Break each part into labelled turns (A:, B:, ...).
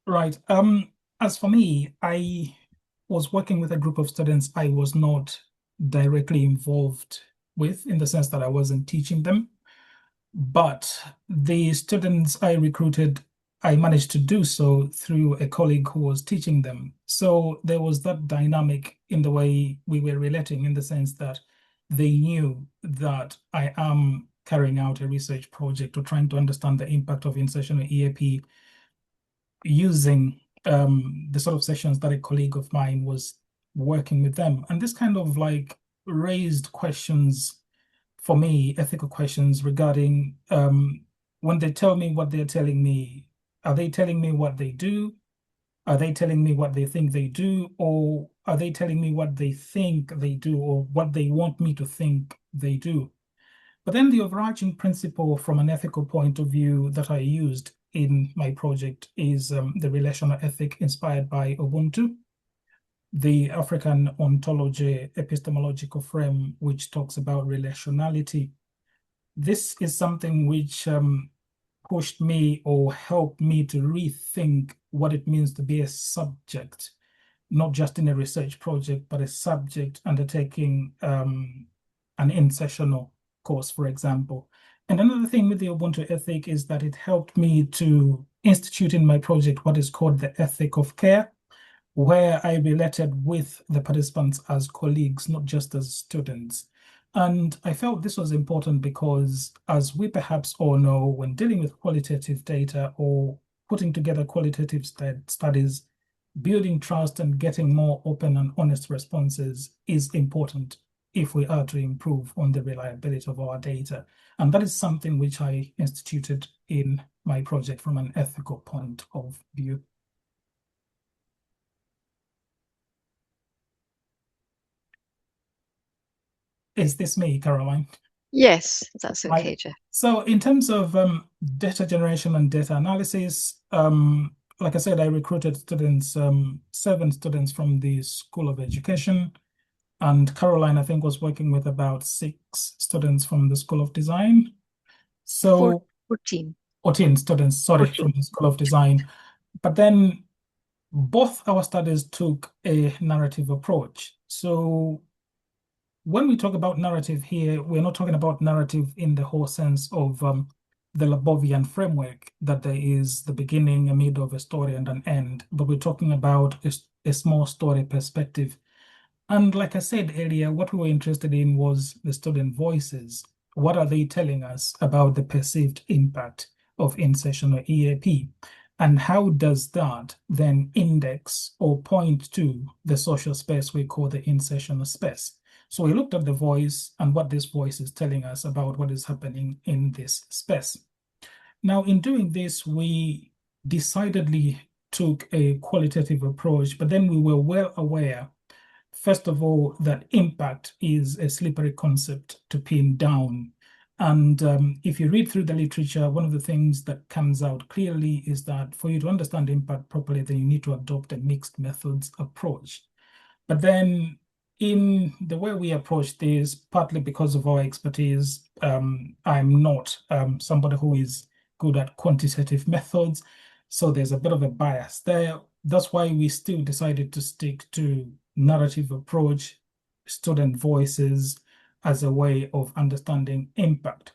A: Right. As for me, I was working with a group of students I was not directly involved with in the sense that I wasn't teaching them. But the students I recruited, I managed to do so through a colleague who was teaching them. So there was that dynamic in the way we were relating, in the sense that they knew that I am carrying out a research project or trying to understand the impact of Insessional EAP using the sort of sessions that a colleague of mine was working with them. And this kind of like raised questions for me, ethical questions regarding when they tell me what they're telling me, are they telling me what they do? Are they telling me what they think they do? Or are they telling me what they think they do or what they want me to think they do? But then the overarching principle from an ethical point of view that I used in my project is the relational ethic inspired by Ubuntu, the African ontology epistemological frame, which talks about relationality. This is something which pushed me or helped me to rethink what it means to be a subject, not just in a research project, but a subject undertaking an in-sessional course, for example. And another thing with the Ubuntu ethic is that it helped me to institute in my project what is called the ethic of care, where I related with the participants as colleagues, not just as students. And I felt this was important because, as we perhaps all know, when dealing with qualitative data or putting together qualitative studies, building trust and getting more open and honest responses is important if we are to improve on the reliability of our data. And that is something which I instituted in my project from an ethical point of view. Is this me, Caroline?
B: Yes, that's
A: Right.
B: okay, Jeff.
A: So in terms of data generation and data analysis, like I said, I recruited students, 7 students from the School of Education, and Caroline, I think, was working with about 6 students from the School of Design.
B: Four,
A: So,
B: 14.
A: or 10 students, sorry,
B: 14.
A: from the School of Design. But then both our studies took a narrative approach. So when we talk about narrative here, we're not talking about narrative in the whole sense of the Labovian framework, that there is the beginning, a middle of a story, and an end, but we're talking about a small story perspective. And like I said earlier, what we were interested in was the student voices. What are they telling us about the perceived impact of in-sessional EAP? And how does that then index or point to the social space we call the in-sessional space? So we looked at the voice and what this voice is telling us about what is happening in this space. Now, in doing this, we decidedly took a qualitative approach, but then we were well aware, first of all, that impact is a slippery concept to pin down. And if you read through the literature, one of the things that comes out clearly is that for you to understand impact properly, then you need to adopt a mixed methods approach. But then in the way we approach this, partly because of our expertise, I'm not somebody who is good at quantitative methods. So there's a bit of a bias there. That's why we still decided to stick to narrative approach, student voices as a way of understanding impact.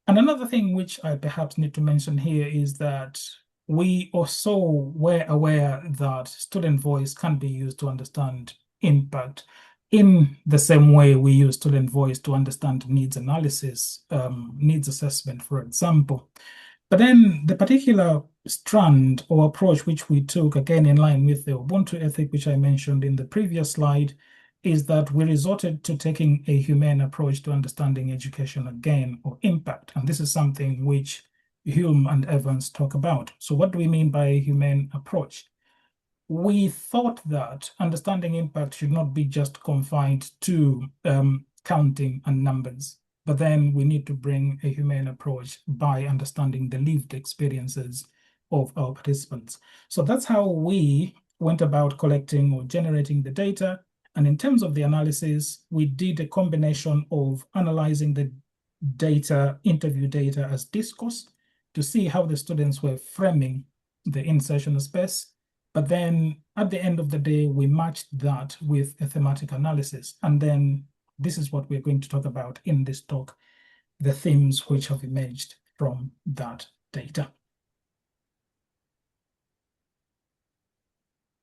A: And another thing which I perhaps need to mention here is that we also were aware that student voice can be used to understand impact in the same way we use student voice to understand needs analysis, needs assessment, for example. But then the particular strand or approach which we took, again in line with the Ubuntu ethic, which I mentioned in the previous slide, is that we resorted to taking a humane approach to understanding education again, or impact. And this is something which Hume and Evans talk about. So what do we mean by a humane approach? We thought that understanding impact should not be just confined to counting and numbers, but then we need to bring a humane approach by understanding the lived experiences of our participants. So that's how we went about collecting or generating the data. And in terms of the analysis, we did a combination of analyzing the data, interview data as discourse, to see how the students were framing the in-sessional space. But then at the end of the day, we matched that with a thematic analysis. And then this is what we're going to talk about in this talk, the themes which have emerged from that data.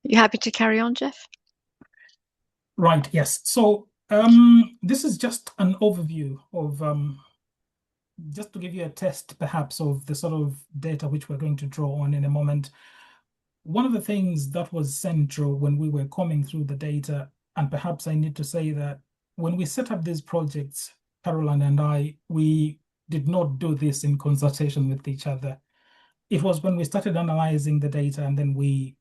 B: You happy to carry on, Jeff?
A: Right, yes. So this is just an overview of, just to give you a test perhaps of the sort of data which we're going to draw on in a moment. One of the things that was central when we were combing through the data, and perhaps I need to say that when we set up these projects, Caroline and I, we did not do this in consultation with each other. It was when we started analyzing the data and then we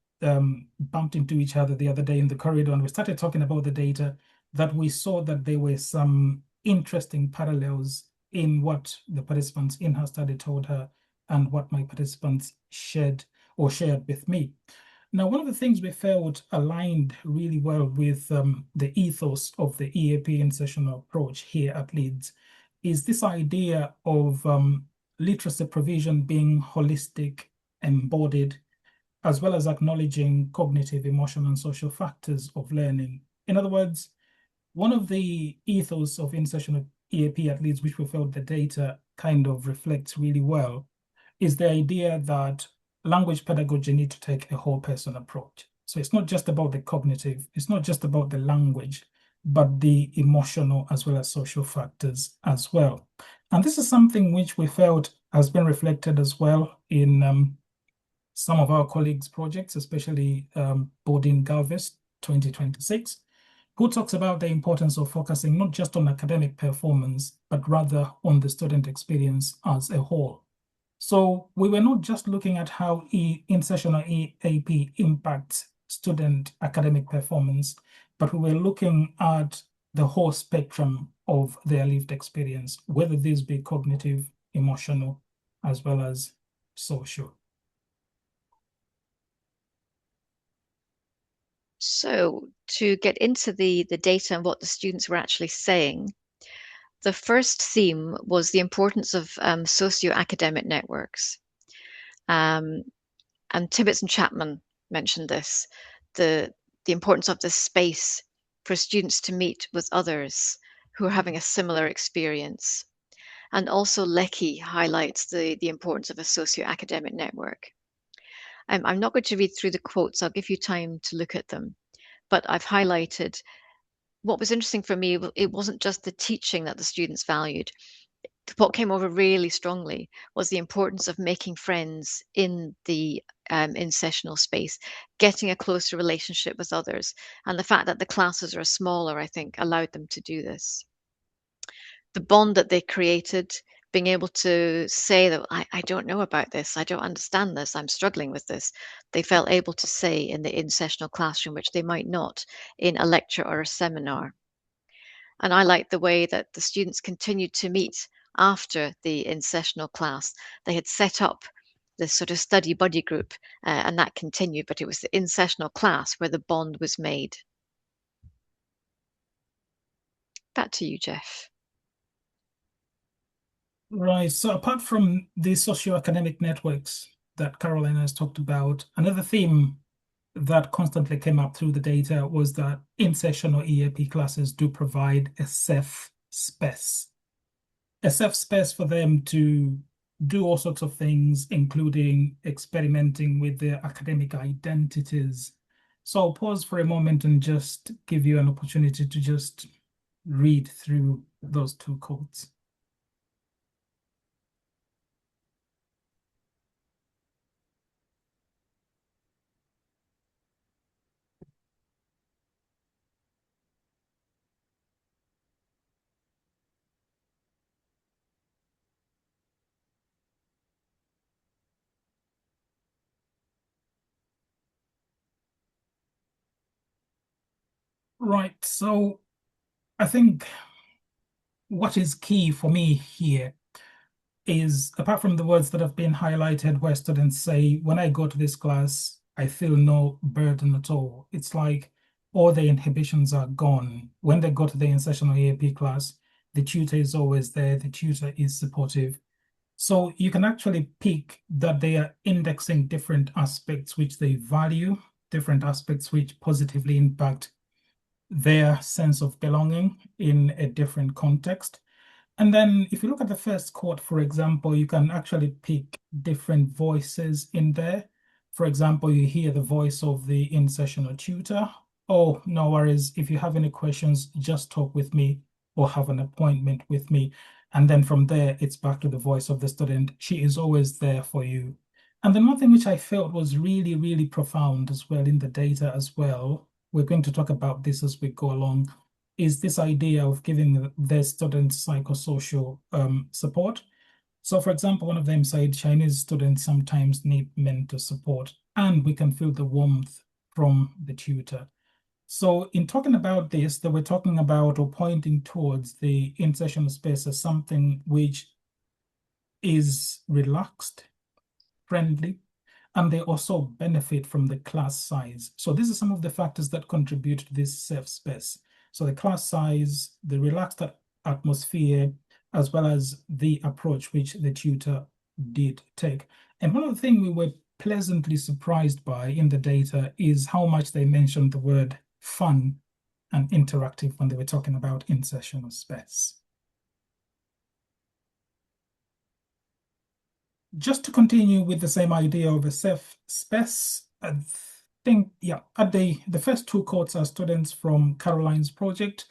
A: bumped into each other the other day in the corridor and we started talking about the data that we saw that there were some interesting parallels in what the participants in her study told her and what my participants shared with me. Now, one of the things we felt aligned really well with the ethos of the EAP in-sessional approach here at Leeds is this idea of literacy provision being holistic, embodied, as well as acknowledging cognitive, emotional, and social factors of learning. In other words, one of the ethos of in-sessional EAP at Leeds, which we felt the data kind of reflects really well, is the idea that language pedagogy need to take a whole person approach. So it's not just about the cognitive, it's not just about the language, but the emotional as well as social factors as well. And this is something which we felt has been reflected as well in some of our colleagues' projects, especially Bodin Galvez 2026, who talks about the importance of focusing not just on academic performance, but rather on the student experience as a whole. So we were not just looking at how in-sessional EAP impacts student academic performance, but we were looking at the whole spectrum of their lived experience, whether this be cognitive, emotional, as well as social.
B: So to get into the data and what the students were actually saying, the first theme was the importance of socio-academic networks. And Tibbets and Chapman mentioned this, the importance of this space for students to meet with others who are having a similar experience. And also Lecky highlights the importance of a socio-academic network. I'm not going to read through the quotes, I'll give you time to look at them. But I've highlighted what was interesting for me, it wasn't just the teaching that the students valued. What came over really strongly was the importance of making friends in the in-sessional space, getting a closer relationship with others. And the fact that the classes are smaller, I think, allowed them to do this. The bond that they created, being able to say that I don't know about this, I don't understand this, I'm struggling with this. They felt able to say in the in-sessional classroom, which they might not in a lecture or a seminar. And I like the way that the students continued to meet after the in-sessional class. They had set up this sort of study buddy group and that continued, but it was the in-sessional class where the bond was made. Back to you, Jeff.
A: Right. So apart from the socio-academic networks that Caroline has talked about, another theme that constantly came up through the data was that in-sessional EAP classes do provide a safe space. A safe space for them to do all sorts of things, including experimenting with their academic identities. So I'll pause for a moment and just give you an opportunity to just read through those two quotes. Right. So I think what is key for me here is, apart from the words that have been highlighted where students say, when I go to this class, I feel no burden at all. It's like all the inhibitions are gone. When they go to the in-sessional EAP class, the tutor is always there, the tutor is supportive. So you can actually pick that they are indexing different aspects which they value, different aspects which positively impact their sense of belonging in a different context. And then if you look at the first quote, for example, you can actually pick different voices in there. For example, you hear the voice of the in-sessional tutor. Oh, no worries. If you have any questions, just talk with me or have an appointment with me. And then from there, it's back to the voice of the student. She is always there for you. And then one thing which I felt was really, really profound as well in the data as well. We're going to talk about this as we go along is this idea of giving their students psychosocial support. So, for example, one of them said Chinese students sometimes need mentor support, and we can feel the warmth from the tutor. So, in talking about this, they were talking about or pointing towards the in-session space as something which is relaxed, friendly, and they also benefit from the class size. So these are some of the factors that contribute to this safe space. So the class size, the relaxed atmosphere, as well as the approach which the tutor did take. And one of the things we were pleasantly surprised by in the data is how much they mentioned the word fun and interactive when they were talking about in-sessional space. Just to continue with the same idea of a safe space, I think, yeah, at the first two quotes are students from Caroline's project.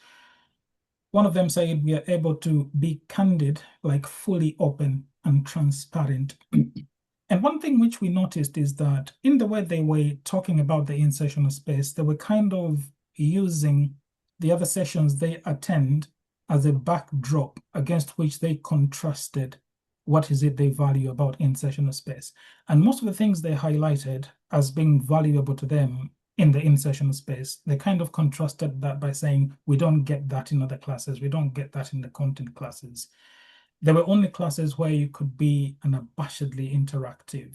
A: One of them said, we are able to be candid, like fully open and transparent. And one thing which we noticed is that in the way they were talking about the in-sessional space, they were kind of using the other sessions they attend as a backdrop against which they contrasted what is it they value about in-sessional space. And most of the things they highlighted as being valuable to them in the in-sessional space, they kind of contrasted that by saying, we don't get that in other classes, we don't get that in the content classes. There were only classes where you could be unabashedly interactive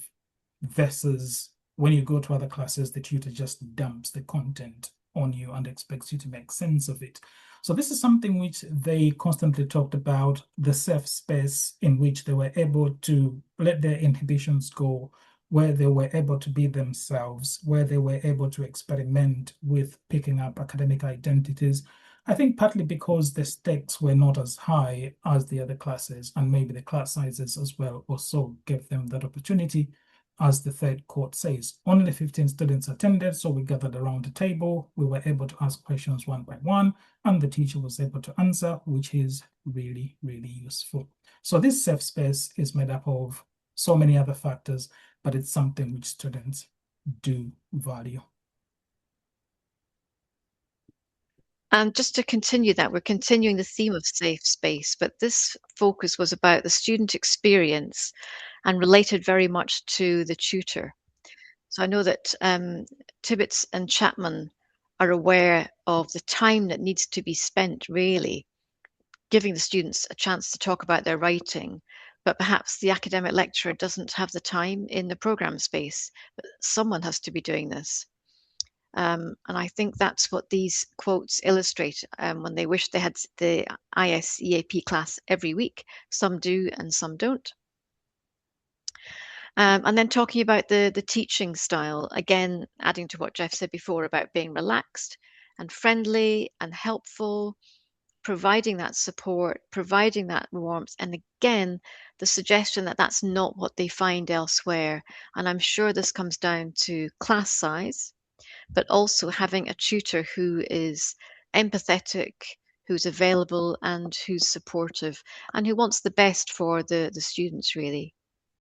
A: versus when you go to other classes, the tutor just dumps the content on you and expects you to make sense of it. So this is something which they constantly talked about, the safe space in which they were able to let their inhibitions go, where they were able to be themselves, where they were able to experiment with picking up academic identities. I think partly because the stakes were not as high as the other classes, and maybe the class sizes as well also gave them that opportunity. As the third quote says, only 15 students attended, so we gathered around the table. We were able to ask questions one by one, and the teacher was able to answer, which is really, really useful. So this safe space is made up of so many other factors, but it's something which students do value.
B: And just to continue that, we're continuing the theme of safe space, but this focus was about the student experience and related very much to the tutor. So I know that Tibbets and Chapman are aware of the time that needs to be spent really giving the students a chance to talk about their writing, but perhaps the academic lecturer doesn't have the time in the program space, but someone has to be doing this. And I think that's what these quotes illustrate when they wish they had the ISEAP class every week. Some do and some don't. And then talking about the teaching style, again, adding to what Jeff said before about being relaxed and friendly and helpful, providing that support, providing that warmth. And again, the suggestion that that's not what they find elsewhere. And I'm sure this comes down to class size, but also having a tutor who is empathetic, who's available, and who's supportive, and who wants the best for the students, really.